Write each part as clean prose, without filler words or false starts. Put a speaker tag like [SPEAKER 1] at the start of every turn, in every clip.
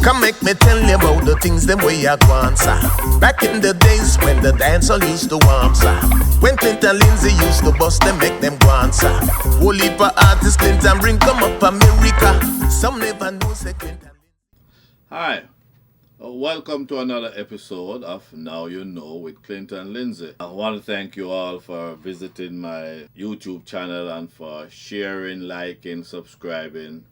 [SPEAKER 1] Come make me tell you about the things them way I want, sir. Back in the days when the dancer used to warm, sir. When Clinton Lindsay used to bust them, make them go on, sir. Whole heap of artists Clinton bring come up America. Some never know say Clinton.
[SPEAKER 2] Hi, welcome to another episode of Now You Know with Clinton Lindsay. I want to thank you all for visiting my YouTube channel and for sharing, liking, subscribing,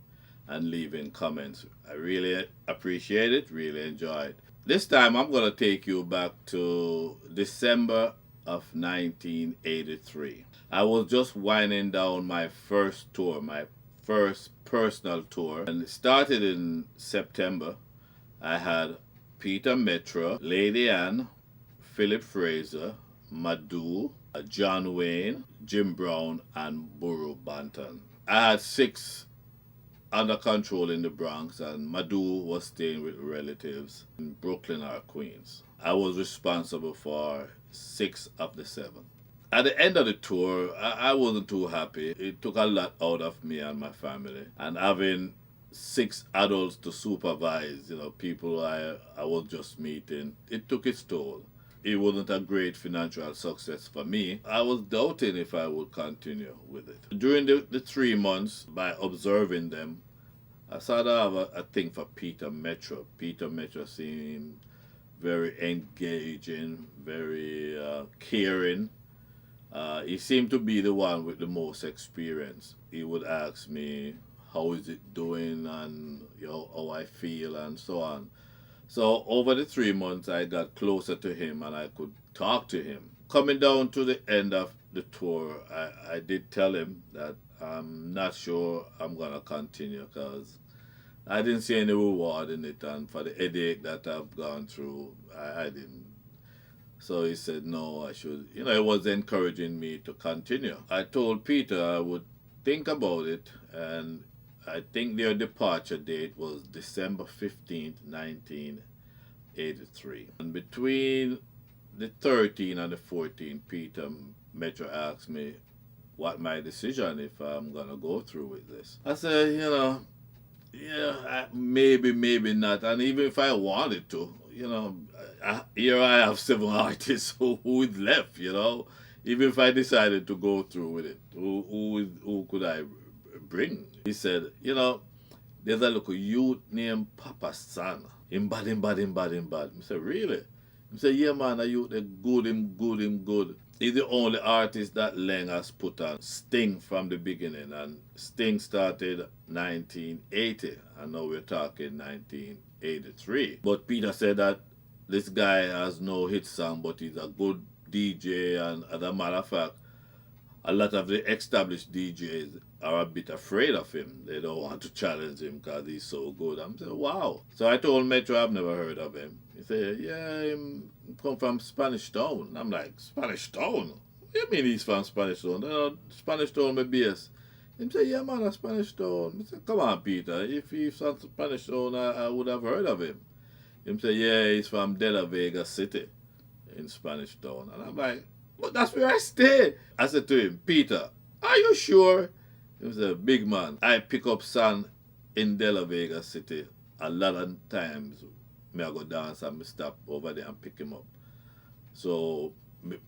[SPEAKER 2] and leaving comments. I really appreciate it, really enjoy it. This time I'm going to take you back to December of 1983. I was just winding down my first tour, my first personal tour, and it started in September. I had Peter Metro, Lady Ann, Philip Fraser, Madu, John Wayne, Jim Brown, and Burro Banton. I had 6 under control in the Bronx, and Madu was staying with relatives in Brooklyn or Queens. I was responsible for 6 of the 7. At the end of the tour, I wasn't too happy. It took a lot out of me and my family, and having 6 adults to supervise, people I was just meeting, it took its toll. It wasn't a great financial success for me. I was doubting if I would continue with it. During the 3 months, by observing them, I started to have a thing for Peter Metro. Peter Metro seemed very engaging, very caring. He seemed to be the one with the most experience. He would ask me, how is it doing, and how I feel, and so on. So over the 3 months, I got closer to him and I could talk to him. Coming down to the end of the tour, I did tell him that I'm not sure I'm going to continue because I didn't see any reward in it, and for the headache that I've gone through, I didn't. So he said, no, I should. It was encouraging me to continue. I told Peter I would think about it, and I think their departure date was December 15th, 1983. And between the 13th and the 14th, Peter Metro asked me what my decision if I'm going to go through with this. I said, maybe not. And even if I wanted to, here I have 7 artists who is left, Even if I decided to go through with it, who could I bring? He said, there's a little youth named Papa San. Him bad. I said, really? He said, yeah, man, a youth, him good. He's the only artist that Leng has put on Sting from the beginning. And Sting started 1980, and now we're talking 1983. But Peter said that this guy has no hit song, but he's a good DJ, and as a matter of fact, a lot of the established DJs are a bit afraid of him. They don't want to challenge him because he's so good. I'm saying, wow. So I told Metro I've never heard of him. He said, yeah, he come from Spanish Town. I'm like, Spanish Town? What do you mean he's from Spanish Town? Spanish Town, my base. He said, yeah, man, a Spanish Town. I said, come on, Peter. If he's from Spanish Town, I would have heard of him. He said, yeah, he's from De La Vega City in Spanish Town. And I'm like, but that's where I stay. I said to him, Peter, are you sure? He was a big man. I pick up son in De La Vega City a lot of times. I go dance and I stop over there and pick him up. So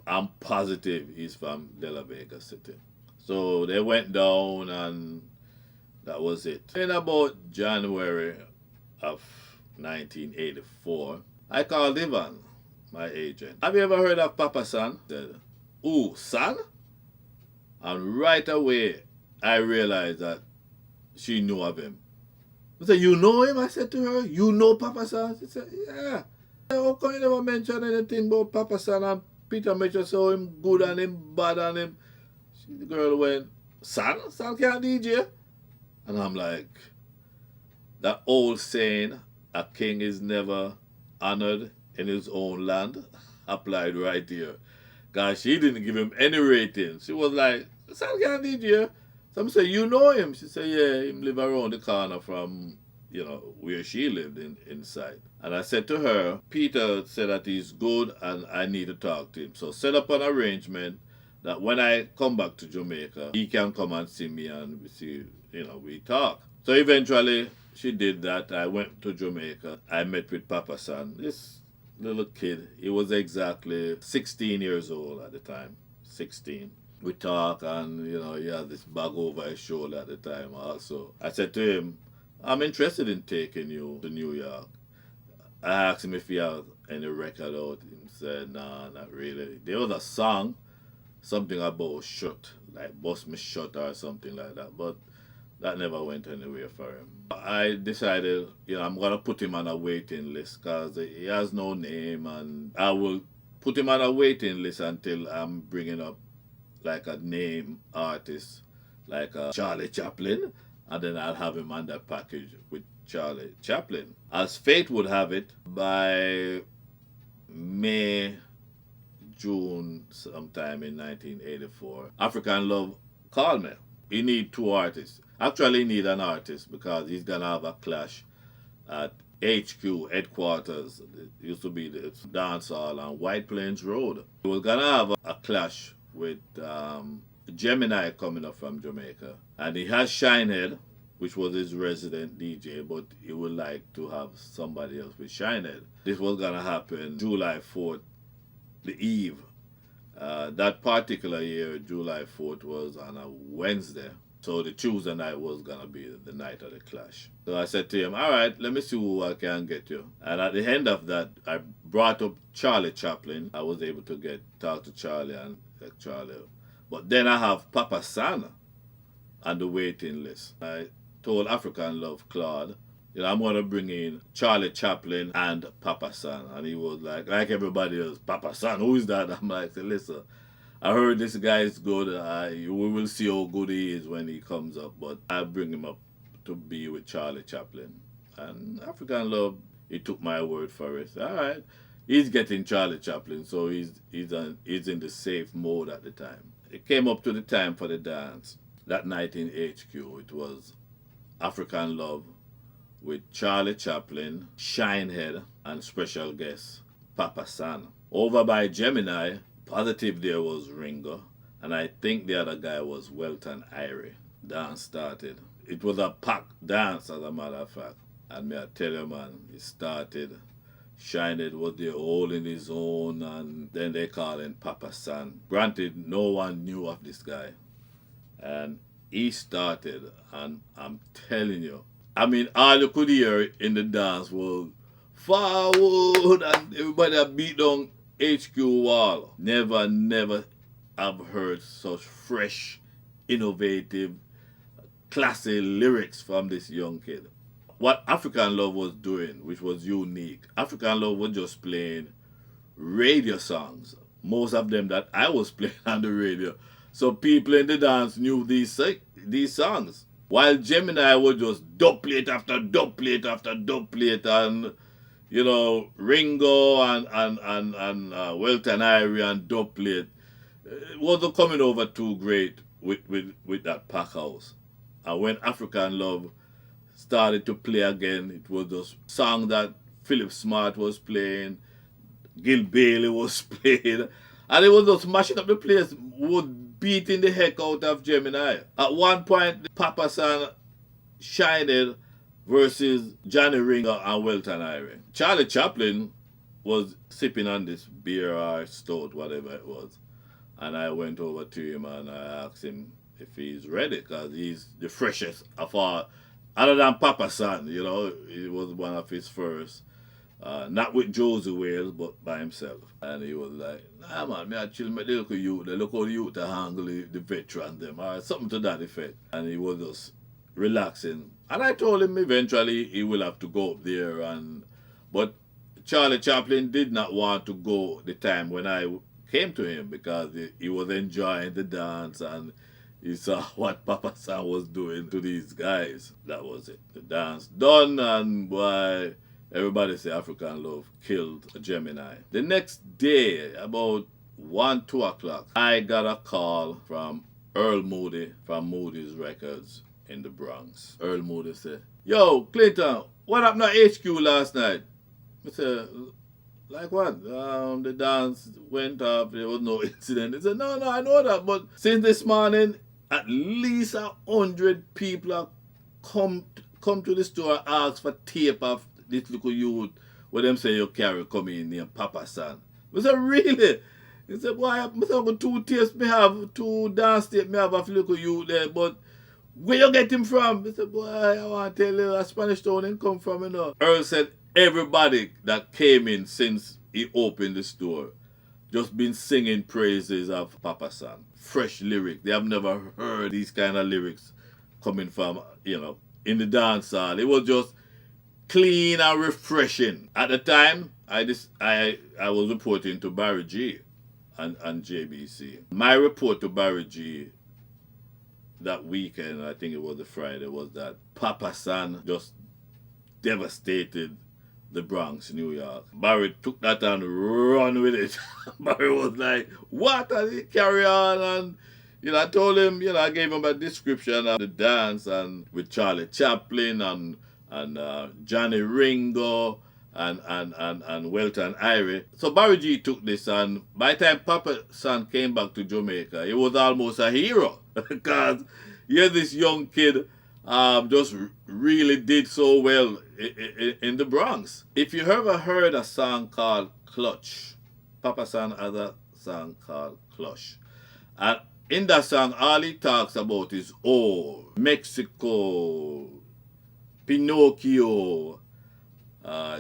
[SPEAKER 2] I'm positive he's from De La Vega City. So they went down and that was it. In about January of 1984, I called Ivan, my agent. Have you ever heard of Papa San? He said, ooh, San? And right away, I realized that she knew of him. I said, you know him? I said to her, you know Papa San? She said, yeah. How come you never mention anything about Papa San? And Peter Mitchell saw him good on him, bad on him. The girl went, San? San can't DJ? And I'm like, that old saying, a king is never honored in his own land, applied right here. Because she didn't give him any rating. She was like, San can't DJ. Some say, you know him? She said, yeah, him live around the corner from, where she lived inside. And I said to her, Peter said that he's good and I need to talk to him. So set up an arrangement that when I come back to Jamaica, he can come and see me and we talk. So eventually, she did that. I went to Jamaica. I met with Papa San. This little kid, he was exactly 16 years old at the time. 16. We talk and, he had this bag over his shoulder at the time also. I said to him, I'm interested in taking you to New York. I asked him if he had any record out. He said, nah, not really. There was a song, something about shut, like bust me shut or something like that. But that never went anywhere for him. I decided, I'm going to put him on a waiting list because he has no name, and I will put him on a waiting list until I'm bringing up like a name artist, like Charlie Chaplin, and then I'll have him on that package with Charlie Chaplin. As fate would have it, by May, June, sometime in 1984, African Love called me. He need two artists. Actually, he need an artist because he's going to have a clash at HQ, headquarters. It used to be the dance hall on White Plains Road. He was going to have a clash with Gemini coming up from Jamaica. And he has Shinehead, which was his resident DJ, but he would like to have somebody else with Shinehead. This was going to happen July 4th, the eve. That particular year, July 4th, was on a Wednesday. So the Tuesday night was going to be the night of the clash. So I said to him, all right, let me see who I can get you. And at the end of that, I brought up Charlie Chaplin. I was able to talk to Charlie and get Charlie. But then I have Papa San on the waiting list. I told African Love Claude, I'm going to bring in Charlie Chaplin and Papa San. And he was like everybody else, Papa San, who is that? I'm like, listen, I heard this guy is good. We will see how good he is when he comes up. But I'll bring him up to be with Charlie Chaplin. And African Love, he took my word for it. All right. He's getting Charlie Chaplin, so he's in the safe mode at the time. It came up to the time for the dance. That night in HQ, it was African Love with Charlie Chaplin, Shinehead, and special guest Papa San. Over by Gemini, positive there was Ringo, and I think the other guy was Welton Irie. Dance started. It was a packed dance, as a matter of fact. And me I tell you, man, it started. Shinehead was there holding his own, and then they called him Papa San. Granted, no one knew of this guy. And he started, and I'm telling you, all you could hear in the dance was forward, and everybody had beat down HQ wall. Never have heard such fresh, innovative, classy lyrics from this young kid. What African Love was doing, which was unique, African Love was just playing radio songs. Most of them that I was playing on the radio. So people in the dance knew these songs. While Gemini was just dub plate after dub plate after dub plate, and Ringo and Welton Irie and dub plate, it wasn't coming over too great with that pack house. And when African Love started to play again, it was just song that Philip Smart was playing, Gil Bailey was playing, and it was just mashing up the place, beating the heck out of Gemini. At one point, Papa San Shinehead versus Johnny Ringo and Welton Irie. Charlie Chaplin was sipping on this beer or stout, whatever it was. And I went over to him and I asked him if he's ready, because he's the freshest of all. Other than Papa San, it was one of his first. Not with Josie Wales, but by himself. And he was like, nah, man, I chill my little youth. They look how the youth to handle the veterans, them. Or something to that effect. And he was just relaxing. And I told him eventually he will have to go up there. But Charlie Chaplin did not want to go the time when I came to him, because he was enjoying the dance and he saw what Papa San was doing to these guys. That was it. The dance done, and boy, everybody say African Love killed Gemini. The next day, about 2 o'clock, I got a call from Earl Moody from Moody's Records in the Bronx. Earl Moody said, yo, Clinton, what happened at HQ last night? I said, like what? The dance went up, there was no incident. He said, no, I know that, but since this morning, at least 100 people have come come to the store and ask for tape of this little youth where them say you carry come in named Papa San. I said, really? He said, boy, I have 2 tapes, me have 2 dance tapes, me have a little youth there, but where you get him from? I said, boy, I want to tell you, a Spanish town he come from, you know. Earl said everybody that came in since he opened the store just been singing praises of Papa San. Fresh lyric. They have never heard these kind of lyrics coming from, you know, in the dance hall. It was just clean and refreshing. At the time, I was reporting to Barry G and JBC. My report to Barry G that weekend, I think it was the Friday, was that Papa San just devastated the Bronx, New York. Barry took that and run with it. Barry was like, what? And he carry on. And, you know, I told him, you know, I gave him a description of the dance and with Charlie Chaplin and Johnny Ringo and Welton Irie. So Barry G took this, and by the time Papa San came back to Jamaica, he was almost a hero because yeah, this young kid just really did so well in the Bronx. If you ever heard a song called Clutch, Papa San has a song called Clutch. And in that song, all he talks about is Mexico, Pinocchio,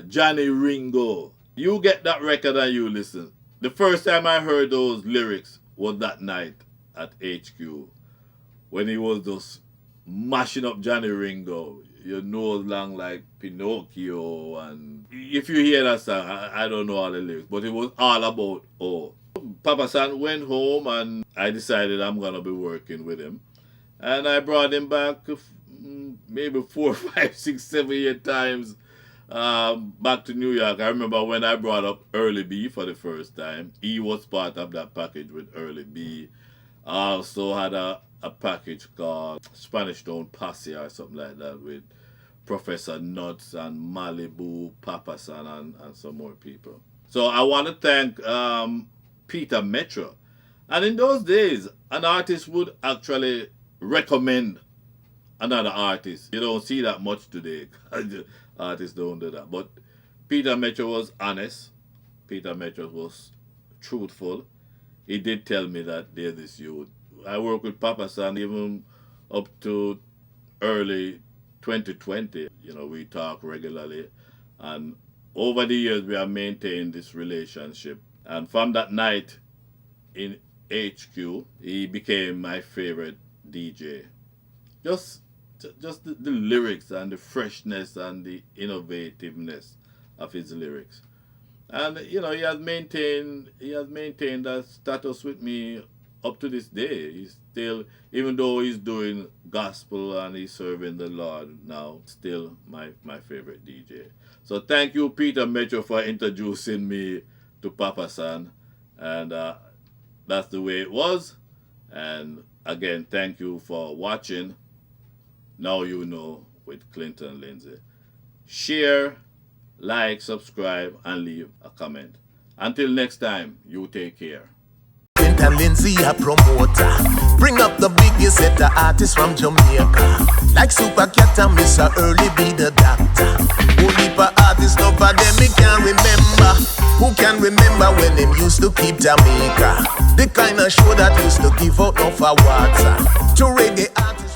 [SPEAKER 2] Johnny Ringo. You get that record and you listen. The first time I heard those lyrics was that night at HQ when he was just mashing up Johnny Ringo. Your nose long like Pinocchio. And if you hear that song, I don't know all the lyrics, but it was all about Papa San went home and I decided I'm going to be working with him. And I brought him back maybe 4, 5, 6, 7, 8 times back to New York. I remember when I brought up Early B for the first time. He was part of that package with Early B. I also had a package called Spanish Town Posse or something like that with Professor Nuts and Malibu, Papa San and some more people. So I want to thank Peter Metro. And in those days, an artist would actually recommend another artist. You don't see that much today. Artists don't do that. But Peter Metro was honest. Peter Metro was truthful. He did tell me that there's this youth. I work with Papa San even up to early 2020. You know, we talk regularly. And over the years, we have maintained this relationship. And from that night in HQ, he became my favorite DJ. Just the lyrics and the freshness and the innovativeness of his lyrics. And, you know, he has maintained that status with me up to this day. He's still, even though he's doing gospel and he's serving the Lord now, still my favorite DJ. So thank you, Peter Metro, for introducing me to Papa San. And that's the way it was. And again, thank you for watching Now You Know with Clinton Lindsay. Share, like, subscribe, and leave a comment. Until next time, you take care.
[SPEAKER 1] And Lindsay a promoter. Bring up the biggest set of artists from Jamaica. Like Super Cat and Mr. Early be the doctor. Only for artists, no for them me can't remember. Who can remember when them used to keep Jamaica? The kind of show that used to give out no for water. To reggae artists.